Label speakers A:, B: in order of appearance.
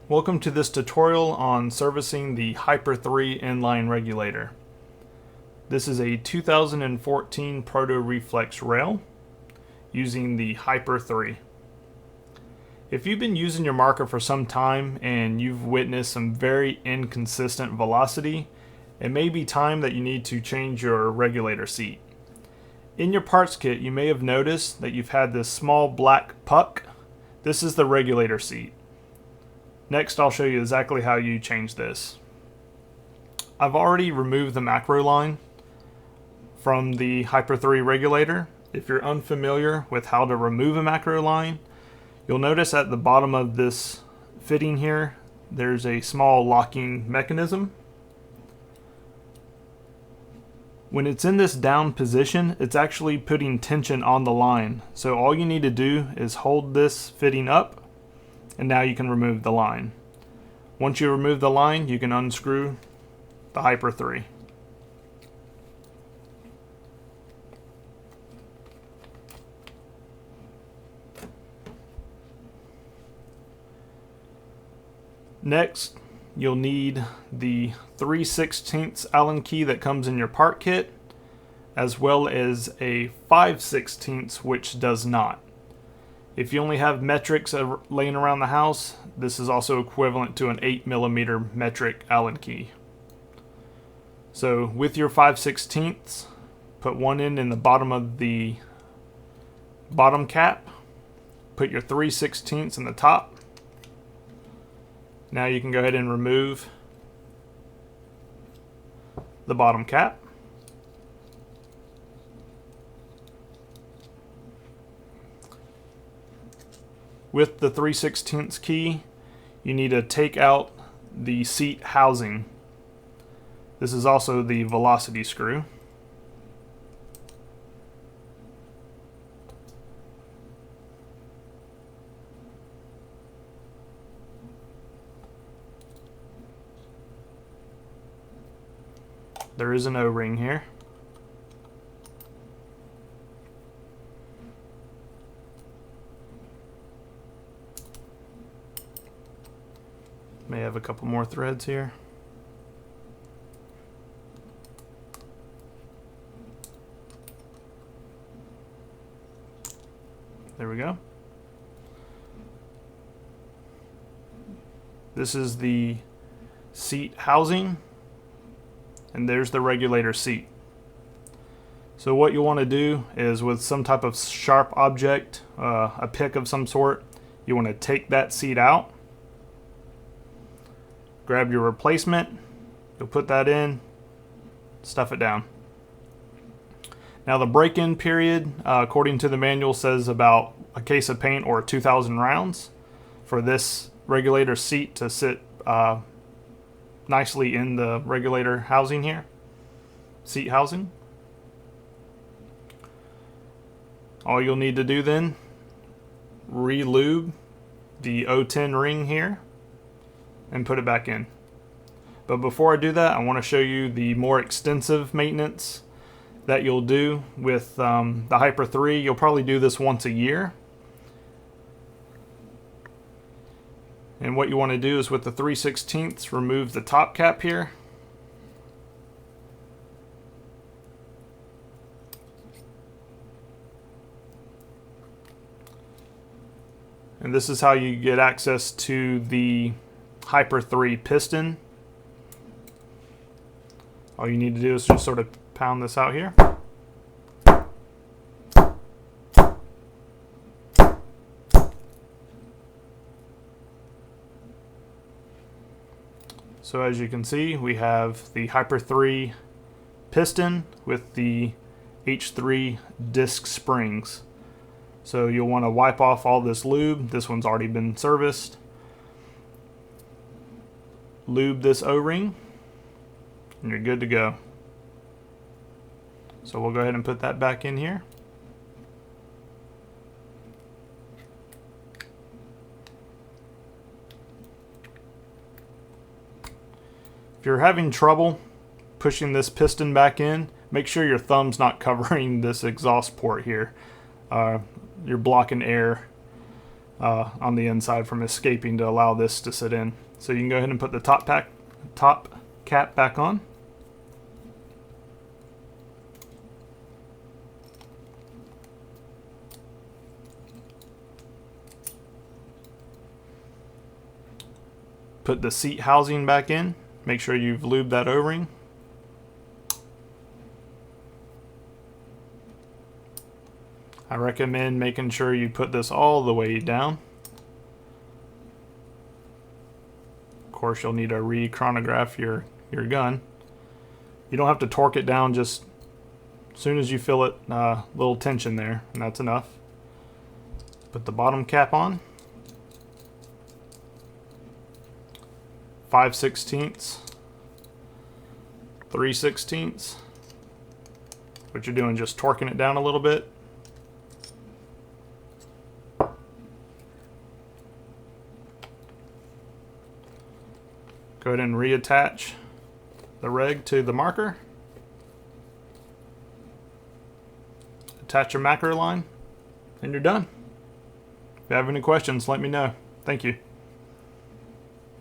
A: Welcome to this tutorial on servicing the Hyper 3 inline regulator. This is a 2014 Proto Reflex rail using the Hyper 3. If you've been using your marker for some time and you've witnessed some very inconsistent velocity, it may be time that you need to change your regulator seat. In your parts kit, you may have noticed that you've had this small black puck. This is the regulator seat. Next, I'll show you exactly how you change this. I've already removed the macro line from the Hyper 3 regulator. If you're unfamiliar with how to remove a macro line, you'll notice at the bottom of this fitting here, there's a small locking mechanism. When it's in this down position, it's actually putting tension on the line. So all you need to do is hold this fitting up, and now you can remove the line. Once you remove the line, you can unscrew the Hyper 3. Next, you'll need the 3/16 Allen key that comes in your part kit, as well as a 5/16 which does not. If you only have metrics laying around the house, this is also equivalent to an 8mm metric Allen key. So with your 5/16, put one end in the bottom of the bottom cap, put your 3/16 in the top. Now you can go ahead and remove the bottom cap. With the 3/16 key, you need to take out the seat housing. This is also the velocity screw. There is an O-ring here. May have a couple more threads here. There we go. This is the seat housing, and there's the regulator seat. So what you want to do is, with some type of sharp object, a pick of some sort, you want to take that seat out. Grab your replacement, you'll put that in, stuff it down. Now the break-in period, according to the manual, says about a case of paint or 2,000 rounds for this regulator seat to sit nicely in the regulator housing here, seat housing. All you'll need to do then, re-lube the O10 ring here and put it back in. But before I do that, I want to show you the more extensive maintenance that you'll do with the Hyper 3. You'll probably do this once a year. And what you want to do is, with the 3/16, remove the top cap here. And this is how you get access to the Hyper 3 piston. All you need to do is just sort of pound this out here. So as you can see, we have the Hyper 3 piston with the H3 disc springs. So you'll want to wipe off all this lube. This one's already been serviced. Lube this O-ring, and you're good to go. So we'll go ahead and put that back in here. If you're having trouble pushing this piston back in, make sure your thumb's not covering this exhaust port here. You're blocking air on the inside from escaping to allow this to sit in. So you can go ahead and put the top cap back on. Put the seat housing back in. Make sure you've lubed that O-ring. I recommend making sure you put this all the way down. Of course, you'll need to re-chronograph your gun. You don't have to torque it down, just as soon as you feel it, little tension there, and that's enough. Put the bottom cap on. 5/16, 3/16. What you're doing, just torquing it down a little bit. Go ahead and reattach the reg to the marker. Attach your macro line, and you're done. If you have any questions, let me know. Thank you.